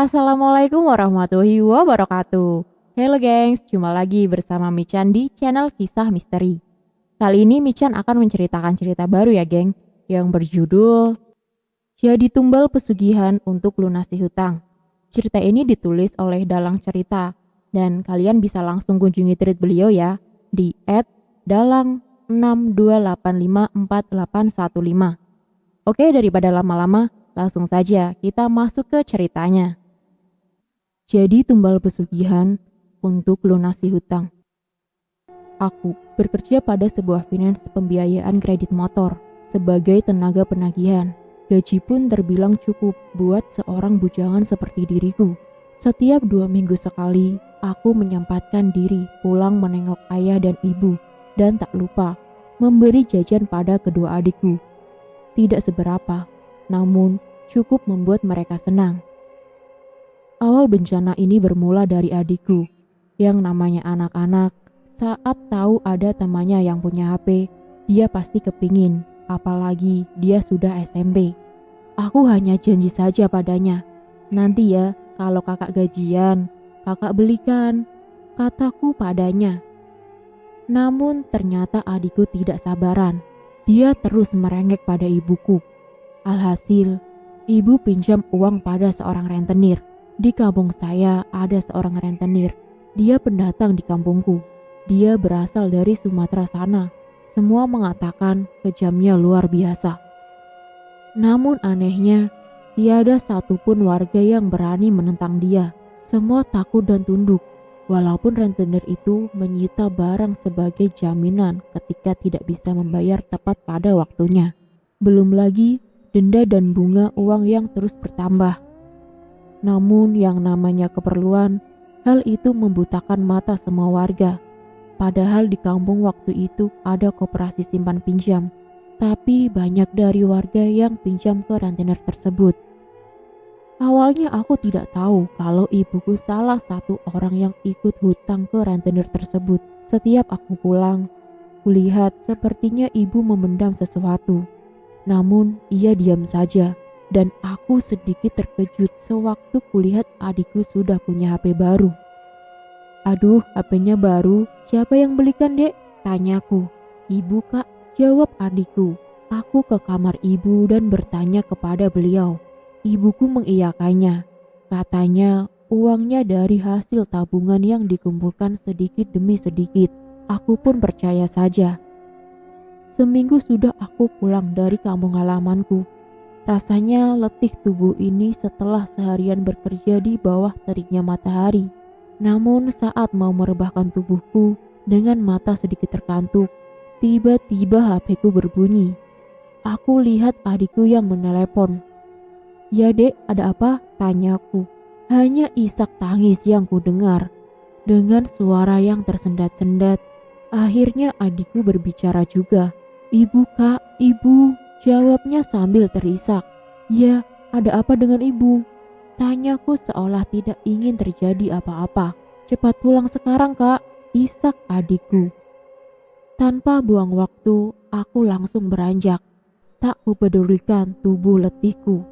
Assalamualaikum warahmatullahi wabarakatuh. Halo gengs, jumpa lagi bersama Michan di channel Kisah Misteri. Kali ini Michan akan menceritakan cerita baru ya geng, yang berjudul Jadi Tumbal Pesugihan untuk Lunasi Hutang. Cerita ini ditulis oleh Dalang Cerita, dan kalian bisa langsung kunjungi tweet beliau ya, di @dalang62854815. Oke, daripada lama-lama, langsung saja kita masuk ke ceritanya. Jadi tumbal pesugihan untuk lunasi hutang. Aku bekerja pada sebuah finance pembiayaan kredit motor sebagai tenaga penagihan. Gaji pun terbilang cukup buat seorang bujangan seperti diriku. Setiap 2 minggu sekali, aku menyempatkan diri pulang menengok ayah dan ibu, dan tak lupa memberi jajan pada kedua adikku. Tidak seberapa, namun cukup membuat mereka senang. Awal bencana ini bermula dari adikku, yang namanya anak-anak. Saat tahu ada temannya yang punya HP, dia pasti kepingin, apalagi dia sudah SMP. Aku hanya janji saja padanya, nanti ya kalau kakak gajian, kakak belikan, kataku padanya. Namun ternyata adikku tidak sabaran, dia terus merengek pada ibuku. Alhasil, ibu pinjam uang pada seorang rentenir. Di kampung saya ada seorang rentenir. Dia pendatang di kampungku. Dia berasal dari Sumatera sana. Semua mengatakan kejamnya luar biasa. Namun anehnya, tiada satupun warga yang berani menentang dia. Semua takut dan tunduk. Walaupun rentenir itu menyita barang sebagai jaminan ketika tidak bisa membayar tepat pada waktunya. Belum lagi denda dan bunga uang yang terus bertambah. Namun yang namanya keperluan, hal itu membutakan mata semua warga. Padahal di kampung waktu itu ada koperasi simpan pinjam, tapi banyak dari warga yang pinjam ke rentenir tersebut. Awalnya aku tidak tahu kalau ibuku salah satu orang yang ikut hutang ke rentenir tersebut. Setiap aku pulang, kulihat sepertinya ibu memendam sesuatu. Namun ia diam saja. Dan aku sedikit terkejut sewaktu kulihat adikku sudah punya HP baru. Aduh, HP-nya baru, siapa yang belikan dek? Tanyaku. Ibu kak, jawab adikku. Aku ke kamar ibu dan bertanya kepada beliau. Ibuku mengiyakannya. Katanya uangnya dari hasil tabungan yang dikumpulkan sedikit demi sedikit. Aku pun percaya saja. Seminggu sudah aku pulang dari kampung halamanku. Rasanya letih tubuh ini setelah seharian bekerja di bawah teriknya matahari. Namun saat mau merebahkan tubuhku dengan mata sedikit terkantuk, tiba-tiba HP-ku berbunyi. Aku lihat adikku yang menelepon. Ya dek, ada apa? Tanyaku. Hanya isak tangis yang ku dengar. Dengan suara yang tersendat-sendat, akhirnya adikku berbicara juga. Ibu kak, ibu. Jawabnya sambil terisak. Ya, ada apa dengan ibu? Tanyaku seolah tidak ingin terjadi apa-apa. Cepat pulang sekarang kak, isak adikku. Tanpa buang waktu, aku langsung beranjak. Tak kupedulikan tubuh letihku.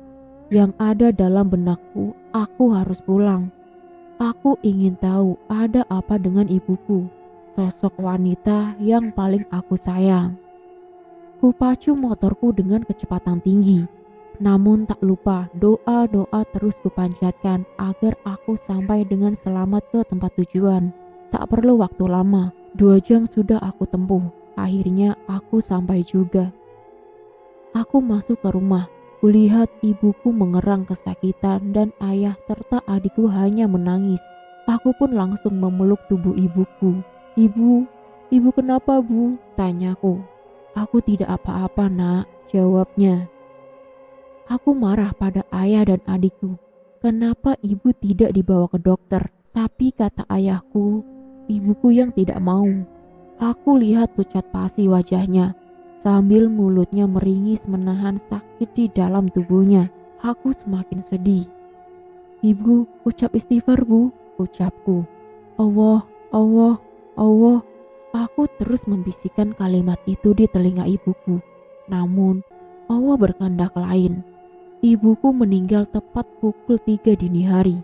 Yang ada dalam benakku, aku harus pulang. Aku ingin tahu ada apa dengan ibuku, sosok wanita yang paling aku sayang. Kupacu motorku dengan kecepatan tinggi. Namun tak lupa doa-doa terus kupanjatkan agar aku sampai dengan selamat ke tempat tujuan. Tak perlu waktu lama, 2 jam sudah aku tempuh. Akhirnya aku sampai juga. Aku masuk ke rumah. Kulihat ibuku mengerang kesakitan dan ayah serta adikku hanya menangis. Aku pun langsung memeluk tubuh ibuku. Ibu kenapa bu? Tanyaku. Aku tidak apa-apa nak, jawabnya. Aku marah pada ayah dan adikku. Kenapa ibu tidak dibawa ke dokter? Tapi kata ayahku, ibuku yang tidak mau. Aku lihat pucat pasi wajahnya, sambil mulutnya meringis menahan sakit di dalam tubuhnya. Aku semakin sedih. Ibu, ucap istighfar bu, ucapku. Allah, Allah, Allah. Aku terus membisikkan kalimat itu di telinga ibuku. Namun, Allah berkehendak lain. Ibuku meninggal tepat pukul 3 dini hari.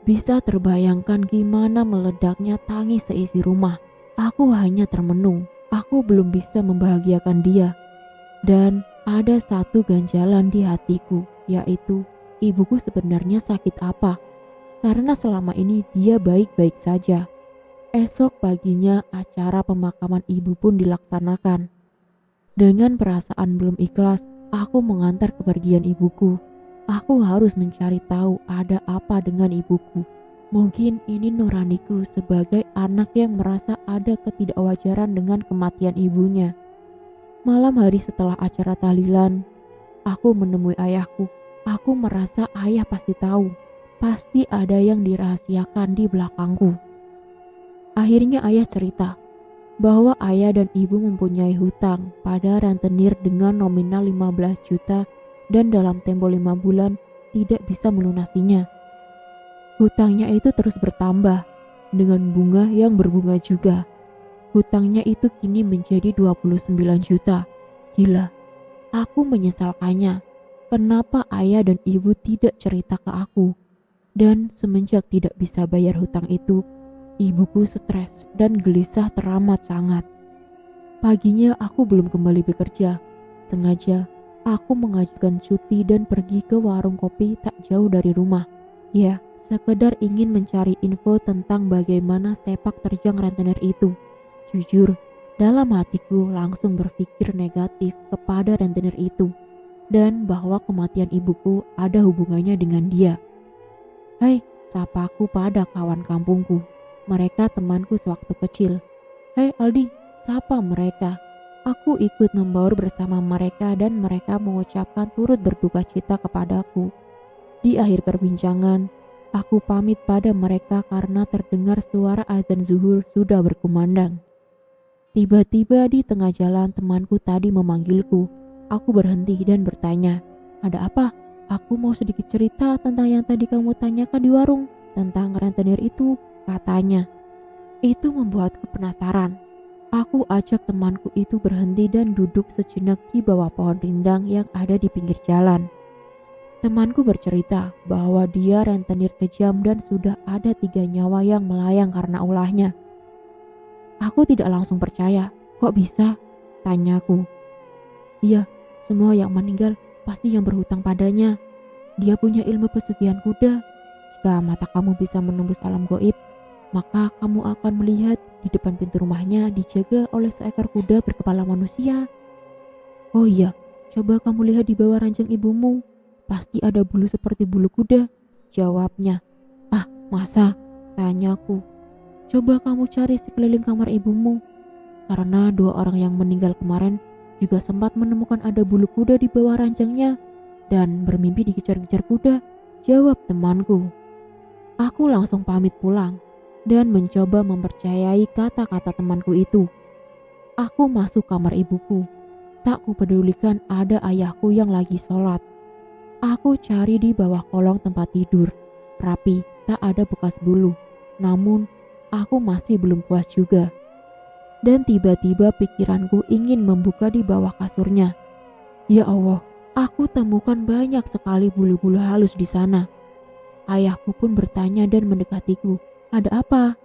Bisa terbayangkan gimana meledaknya tangis seisi rumah. Aku hanya termenung. Aku belum bisa membahagiakan dia. Dan ada satu ganjalan di hatiku, yaitu ibuku sebenarnya sakit apa. Karena selama ini dia baik-baik saja. Esok paginya acara pemakaman ibu pun dilaksanakan. Dengan perasaan belum ikhlas, aku mengantar kepergian ibuku. Aku harus mencari tahu ada apa dengan ibuku. Mungkin ini nuraniku sebagai anak yang merasa ada ketidakwajaran dengan kematian ibunya. Malam hari setelah acara tahlilan, aku menemui ayahku. Aku merasa ayah pasti tahu. Pasti ada yang dirahasiakan di belakangku. Akhirnya ayah cerita bahwa ayah dan ibu mempunyai hutang pada rentenir dengan nominal 15 juta dan dalam tempo 5 bulan tidak bisa melunasinya. Hutangnya itu terus bertambah dengan bunga yang berbunga juga. Hutangnya itu kini menjadi 29 juta. Gila, aku menyesalkannya. Kenapa ayah dan ibu tidak cerita ke aku? Dan semenjak tidak bisa bayar hutang itu, ibuku stres dan gelisah teramat sangat. Paginya aku belum kembali bekerja. Sengaja aku mengajukan cuti dan pergi ke warung kopi tak jauh dari rumah. Ya, sekedar ingin mencari info tentang bagaimana sepak terjang rentenir itu. Jujur, dalam hatiku langsung berpikir negatif kepada rentenir itu dan bahwa kematian ibuku ada hubungannya dengan dia. Hai, sapaku pada kawan kampungku. Mereka temanku sewaktu kecil. Hei Aldi, siapa mereka? Aku ikut membaur bersama mereka dan mereka mengucapkan turut berduka cita kepadaku. Di akhir perbincangan, aku pamit pada mereka karena terdengar suara azan zuhur sudah berkumandang. Tiba-tiba di tengah jalan temanku tadi memanggilku. Aku berhenti dan bertanya, "Ada apa?" "Aku mau sedikit cerita tentang yang tadi kamu tanyakan di warung, tentang rentenir itu," katanya. Itu membuatku penasaran. Aku ajak temanku itu berhenti dan duduk sejenak di bawah pohon rindang yang ada di pinggir jalan. Temanku bercerita bahwa dia rentenir kejam dan sudah ada 3 nyawa yang melayang karena ulahnya. Aku tidak langsung percaya. "Kok bisa?" tanyaku. "Iya, semua yang meninggal pasti yang berhutang padanya. Dia punya ilmu pesugihan kuda. Jika mata kamu bisa menembus alam goib, maka kamu akan melihat di depan pintu rumahnya dijaga oleh seekor kuda berkepala manusia. Oh iya, coba kamu lihat di bawah ranjang ibumu. Pasti ada bulu seperti bulu kuda," jawabnya. "Ah, masa?" tanyaku. "Coba kamu cari sekeliling kamar ibumu. Karena 2 orang yang meninggal kemarin juga sempat menemukan ada bulu kuda di bawah ranjangnya dan bermimpi dikejar-kejar kuda," jawab temanku. Aku langsung pamit pulang dan mencoba mempercayai kata-kata temanku itu. Aku masuk kamar ibuku. Tak kupedulikan ada ayahku yang lagi sholat. Aku cari di bawah kolong tempat tidur. Rapi, tak ada bekas bulu. Namun, aku masih belum puas juga. Dan tiba-tiba pikiranku ingin membuka di bawah kasurnya. Ya Allah, aku temukan banyak sekali bulu-bulu halus di sana. Ayahku pun bertanya dan mendekatiku. "Ada apa?"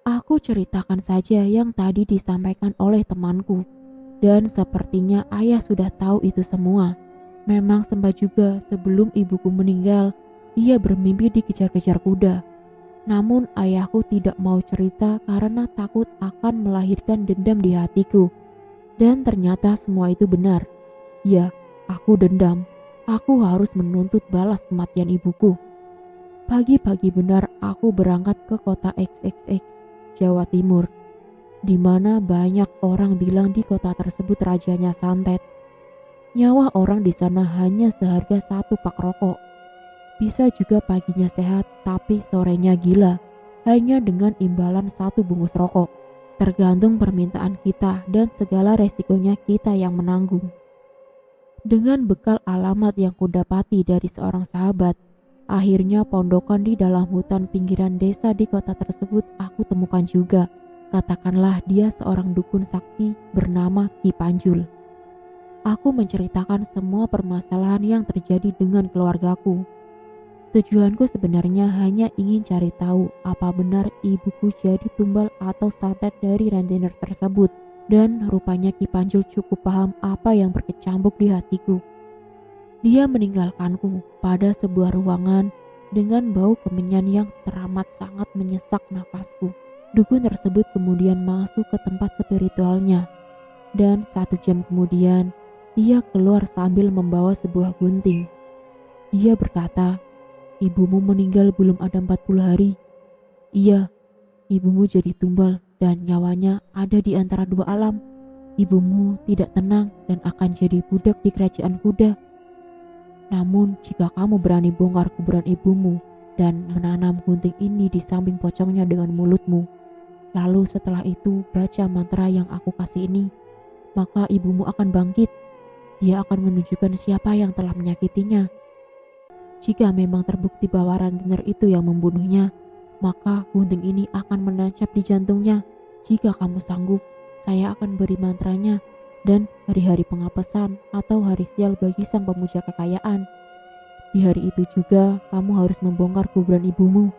Aku ceritakan saja yang tadi disampaikan oleh temanku. Dan sepertinya ayah sudah tahu itu semua. Memang sempat juga sebelum ibuku meninggal, ia bermimpi dikejar-kejar kuda. Namun ayahku tidak mau cerita karena takut akan melahirkan dendam di hatiku. Dan ternyata semua itu benar. Ya, aku dendam. Aku harus menuntut balas kematian ibuku. Pagi-pagi benar aku berangkat ke kota XXX, Jawa Timur, di mana banyak orang bilang di kota tersebut rajanya santet. Nyawa orang di sana hanya seharga 1 pak rokok. Bisa juga paginya sehat tapi sorenya gila, hanya dengan imbalan 1 bungkus rokok. Tergantung permintaan kita dan segala resikonya kita yang menanggung. Dengan bekal alamat yang kudapati dari seorang sahabat, akhirnya pondokan di dalam hutan pinggiran desa di kota tersebut aku temukan juga. Katakanlah dia seorang dukun sakti bernama Ki Panjul. Aku menceritakan semua permasalahan yang terjadi dengan keluargaku. Tujuanku sebenarnya hanya ingin cari tahu apa benar ibuku jadi tumbal atau santet dari rentenir tersebut. Dan rupanya Ki Panjul cukup paham apa yang berkecambuk di hatiku. Dia meninggalkanku pada sebuah ruangan dengan bau kemenyan yang teramat sangat menyesak nafasku. Dukun tersebut kemudian masuk ke tempat spiritualnya. Dan 1 jam kemudian, ia keluar sambil membawa sebuah gunting. Dia berkata, "Ibumu meninggal belum ada 40 hari. Iya, ibumu jadi tumbal dan nyawanya ada di antara 2 alam. Ibumu tidak tenang dan akan jadi budak di kerajaan kuda. Namun jika kamu berani bongkar kuburan ibumu dan menanam gunting ini di samping pocongnya dengan mulutmu, lalu setelah itu baca mantra yang aku kasih ini, maka ibumu akan bangkit. Dia akan menunjukkan siapa yang telah menyakitinya. Jika memang terbukti bahwa rentenir itu yang membunuhnya, maka gunting ini akan menancap di jantungnya. Jika kamu sanggup, saya akan beri mantranya dan hari-hari pengapesan atau hari sial bagi sang pemuja kekayaan. Di hari itu juga kamu harus membongkar kuburan ibumu."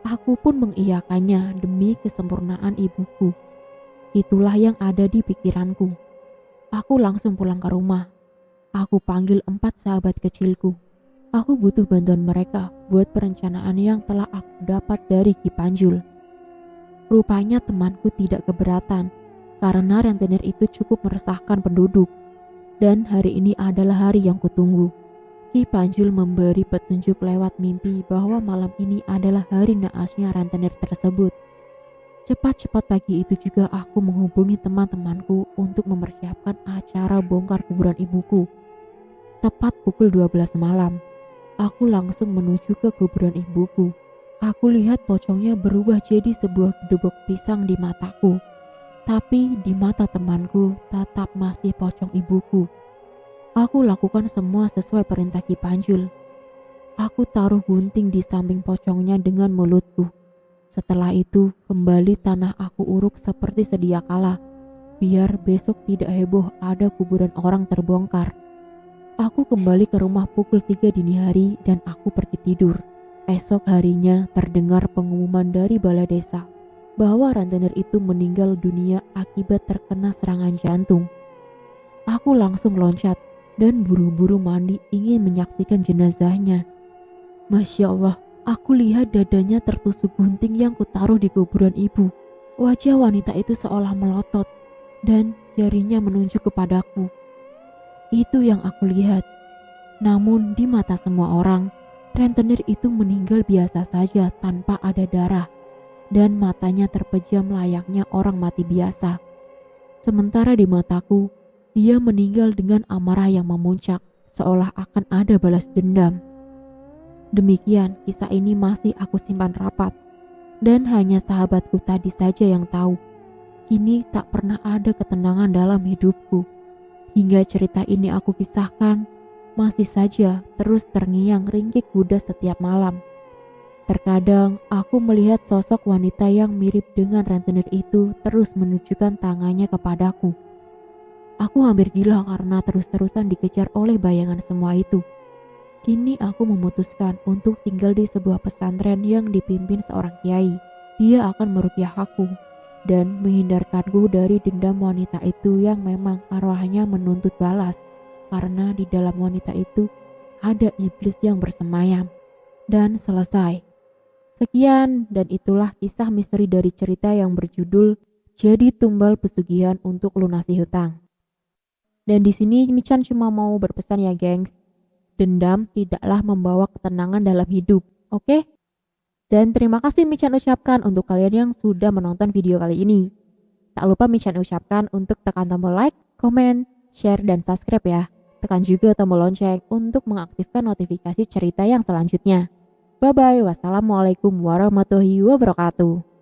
Aku pun mengiyakannya demi kesempurnaan ibuku. Itulah yang ada di pikiranku. Aku langsung pulang ke rumah. Aku panggil 4 sahabat kecilku. Aku butuh bantuan mereka buat perencanaan yang telah aku dapat dari Ki Panjul. Rupanya temanku tidak keberatan karena rentenir itu cukup meresahkan penduduk. Dan hari ini adalah hari yang kutunggu. Ki Panjul memberi petunjuk lewat mimpi bahwa malam ini adalah hari naasnya rentenir tersebut. Cepat-cepat pagi itu juga aku menghubungi teman-temanku untuk mempersiapkan acara bongkar kuburan ibuku. Tepat pukul 12 malam, aku langsung menuju ke kuburan ibuku. Aku lihat pocongnya berubah jadi sebuah gedebok pisang di mataku. Tapi di mata temanku tetap masih pocong ibuku. Aku lakukan semua sesuai perintah Ki Panjul. Aku taruh gunting di samping pocongnya dengan mulutku. Setelah itu kembali tanah aku uruk seperti sedia kala, biar besok tidak heboh ada kuburan orang terbongkar. Aku kembali ke rumah pukul 3 dini hari dan aku pergi tidur. Esok harinya terdengar pengumuman dari balai desa bahwa rentenir itu meninggal dunia akibat terkena serangan jantung. Aku langsung loncat dan buru-buru mandi ingin menyaksikan jenazahnya. Masya Allah, aku lihat dadanya tertusuk gunting yang kutaruh di kuburan ibu. Wajah wanita itu seolah melotot dan jarinya menunjuk kepadaku. Itu yang aku lihat. Namun di mata semua orang, rentenir itu meninggal biasa saja tanpa ada darah dan matanya terpejam layaknya orang mati biasa. Sementara di mataku, dia meninggal dengan amarah yang memuncak, seolah akan ada balas dendam. Demikian kisah ini masih aku simpan rapat, dan hanya sahabatku tadi saja yang tahu. Kini tak pernah ada ketenangan dalam hidupku. Hingga cerita ini aku kisahkan, masih saja terus terngiang ringkik kuda setiap malam. Terkadang aku melihat sosok wanita yang mirip dengan rentenir itu terus menunjukkan tangannya kepadaku. Aku hampir gila karena terus-terusan dikejar oleh bayangan semua itu. Kini aku memutuskan untuk tinggal di sebuah pesantren yang dipimpin seorang kiai. Dia akan meruqyah aku dan menghindarkanku dari dendam wanita itu yang memang arwahnya menuntut balas, karena di dalam wanita itu ada iblis yang bersemayam. Dan selesai. Sekian dan itulah kisah misteri dari cerita yang berjudul Jadi Tumbal Pesugihan untuk Lunasi Hutang. Dan di sini Michan cuma mau berpesan ya gengs, dendam tidaklah membawa ketenangan dalam hidup, oke? Dan terima kasih Michan ucapkan untuk kalian yang sudah menonton video kali ini. Tak lupa Michan ucapkan untuk tekan tombol like, komen, share, dan subscribe ya. Tekan juga tombol lonceng untuk mengaktifkan notifikasi cerita yang selanjutnya. Bye-bye, wassalamualaikum warahmatullahi wabarakatuh.